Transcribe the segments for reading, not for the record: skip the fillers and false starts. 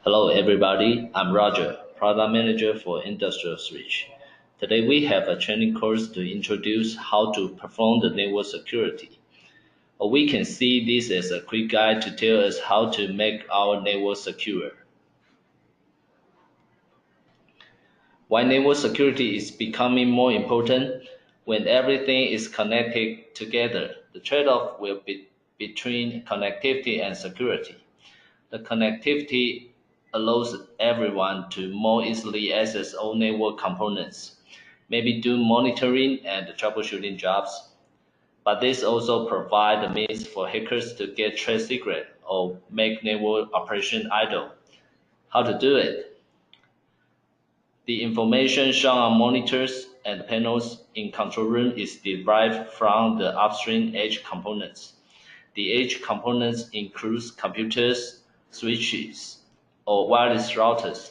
Hello everybody, I'm Roger, Product Manager for Industrial Switch. Today we have a training course to introduce how to perform the network security. Or we can see this as a quick guide to tell us how to make our network secure. Why network security is becoming more important? When everything is connected together, the trade-off will be between connectivity and security. The connectivity allows everyone to more easily access all network components, maybe do monitoring and troubleshooting jobs. But this also provides the means for hackers to get trade secret or make network operation idle. How to do it? The information shown on monitors and panels in control room is derived from the upstream edge components. The edge components include computers, switches, or wireless routers.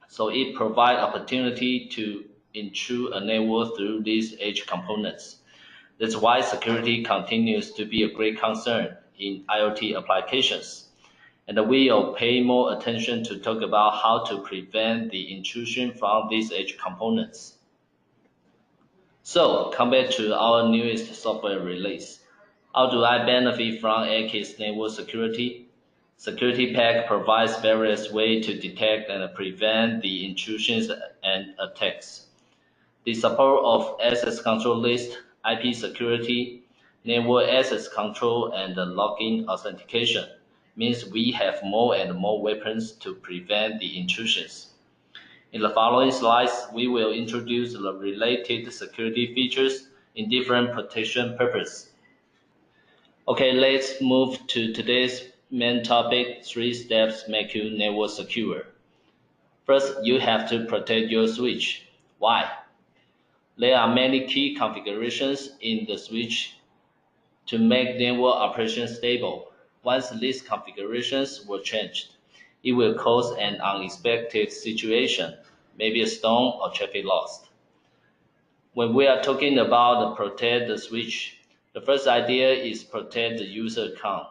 So it provides opportunity to intrude a network through these edge components. That's why security continues to be a great concern in IoT applications. And we will pay more attention to talk about how to prevent the intrusion from these edge components. So, come back to our newest software release. How do I benefit from AKI's network security? Security Pack provides various ways to detect and prevent the intrusions and attacks. The support of access control list, IP security, network access control, and login authentication means we have more and more weapons to prevent the intrusions. In the following slides, we will introduce the related security features in different protection purposes. Okay, let's move to today's main topic, 3 steps make your network secure. First, you have to protect your switch. Why? There are many key configurations in the switch to make network operation stable. Once these configurations were changed, it will cause an unexpected situation, maybe a storm or traffic loss. When we are talking about protect the switch, the first idea is protect the user account.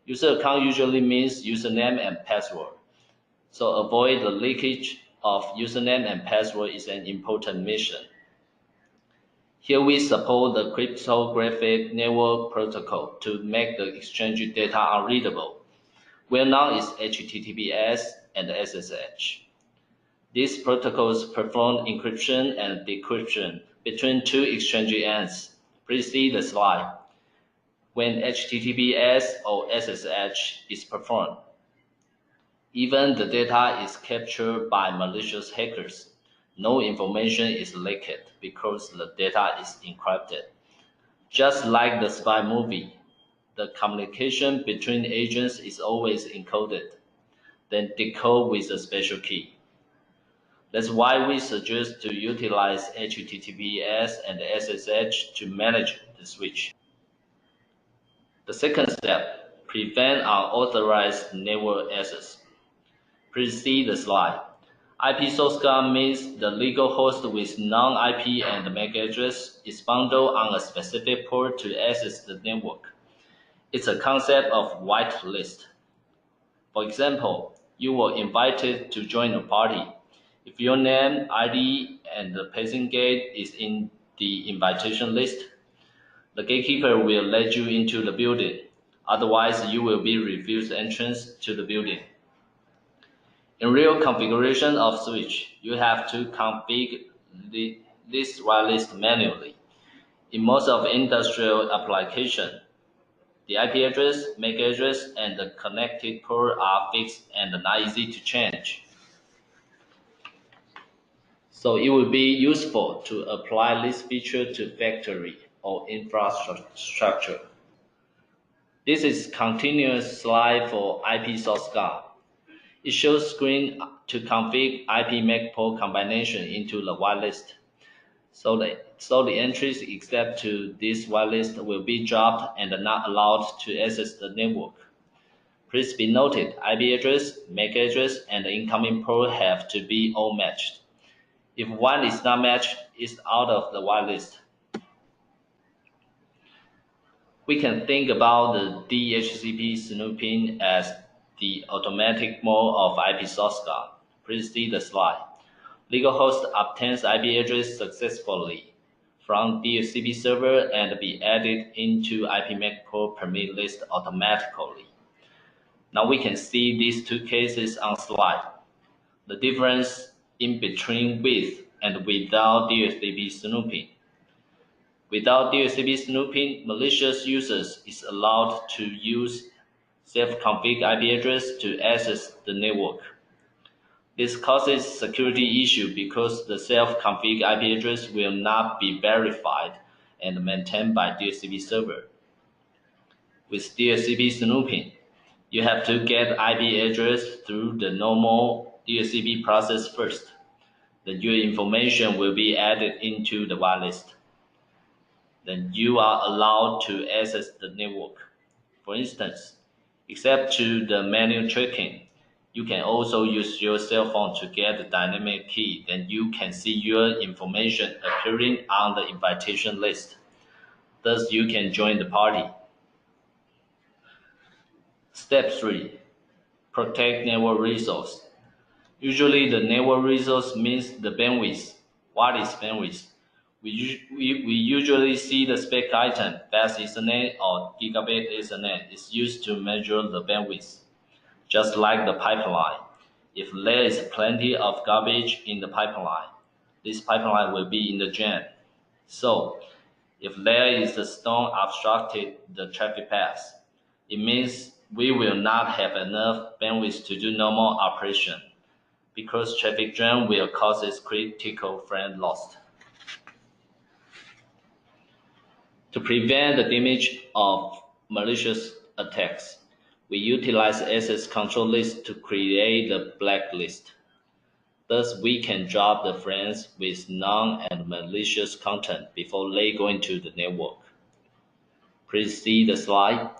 User account usually means username and password. So avoid the leakage of username and password is an important mission. Here we support the cryptographic network protocol to make the exchange data unreadable. Well known is HTTPS and SSH. These protocols perform encryption and decryption between two exchange ends. Please see the slide. When HTTPS or SSH is performed, even the data is captured by malicious hackers. No information is leaked because the data is encrypted. Just like the spy movie, the communication between agents is always encoded, then decoded with a special key. That's why we suggest to utilize HTTPS and SSH to manage the switch. The second step, prevent unauthorized network access. Please see the slide. IP source code means the legal host with non-IP and MAC address is bundled on a specific port to access the network. It's a concept of whitelist. For example, you were invited to join a party. If your name, ID, and the passing gate is in the invitation list, the gatekeeper will let you into the building. Otherwise, you will be refused entrance to the building. In real configuration of switch, you have to configure this whitelist manually. In most of industrial applications, the IP address, MAC address, and the connected port are fixed and not easy to change. So it will be useful to apply this feature to factory or infrastructure. This is continuous slide for IP source code. It shows screen to configure IP MAC port combination into the whitelist. So the entries except to this whitelist will be dropped and not allowed to access the network. Please be noted, IP address, MAC address, and the incoming port have to be all matched. If one is not matched, it's out of the whitelist. We can think about the DHCP snooping as the automatic mode of IP source guard. Please see the slide. Legal host obtains IP address successfully from DHCP server and be added into IPMAC port permit list automatically. Now we can see these two cases on slide. The difference in between with and without DHCP snooping. Without DHCP snooping, malicious users is allowed to use self-config IP address to access the network. This causes security issue because the self-config IP address will not be verified and maintained by DHCP server. With DHCP snooping, you have to get IP address through the normal DHCP process first. Then your information will be added into the whitelist. Then you are allowed to access the network. For instance, except to the manual tracking, you can also use your cell phone to get the dynamic key. Then you can see your information appearing on the invitation list. Thus, you can join the party. Step 3. Protect network resource. Usually, the network resource means the bandwidth. What is bandwidth? We usually see the spec item, fast Ethernet or gigabit Ethernet is used to measure the bandwidth. Just like the pipeline, if there is plenty of garbage in the pipeline, this pipeline will be in the jam. So, if there is a stone obstructed the traffic path, it means we will not have enough bandwidth to do normal operation, because traffic jam will cause critical frame loss. To prevent the damage of malicious attacks, we utilize access control list to create the blacklist. Thus, we can drop the frames with non and malicious content before they go into the network. Please see the slide.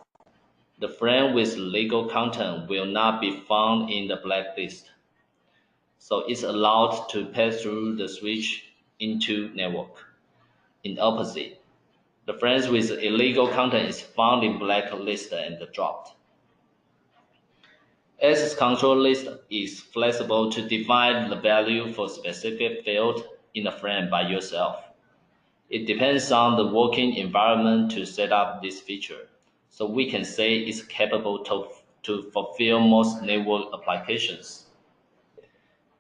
The frame with legal content will not be found in the blacklist, so it's allowed to pass through the switch into network. In opposite, the frames with illegal content is found in blacklist and dropped. Access control list is flexible to define the value for specific field in a frame by yourself. It depends on the working environment to set up this feature, so we can say it's capable to fulfill most network applications.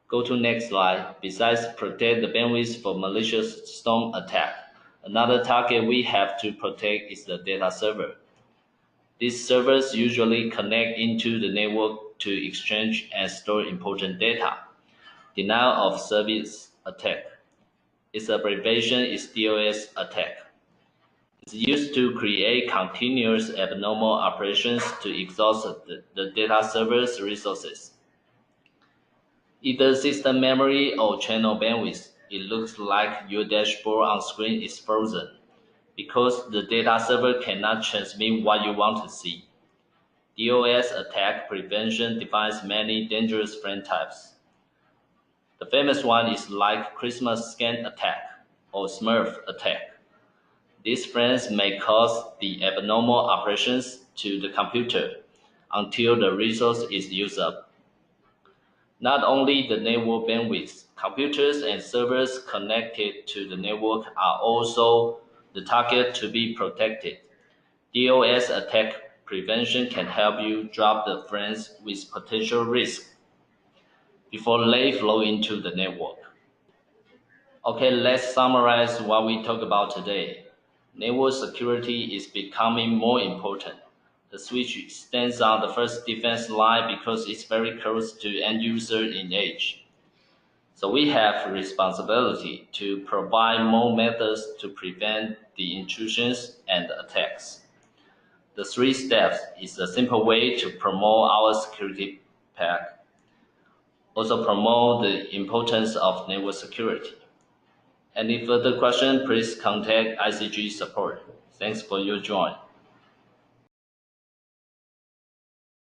Go to next slide. Besides protect the bandwidth for malicious storm attack, another target we have to protect is the data server. These servers usually connect into the network to exchange and store important data. Denial of service attack. Its abbreviation is DOS attack. It's used to create continuous abnormal operations to exhaust the data server's resources. Either system memory or channel bandwidth, it looks like your dashboard on screen is frozen, because the data server cannot transmit what you want to see. DOS attack prevention defines many dangerous frame types. The famous one is like Christmas scan attack or Smurf attack. These frames may cause the abnormal operations to the computer until the resource is used up. Not only the network bandwidth, computers and servers connected to the network are also the target to be protected. DOS attack prevention can help you drop the frames with potential risk before they flow into the network. Okay, let's summarize what we talked about today. Network security is becoming more important. The switch stands on the first defense line because it's very close to end user in edge. So we have responsibility to provide more methods to prevent the intrusions and attacks. The 3 steps is a simple way to promote our security pack. Also promote the importance of network security. Any further questions, please contact ICG support. Thanks for your join.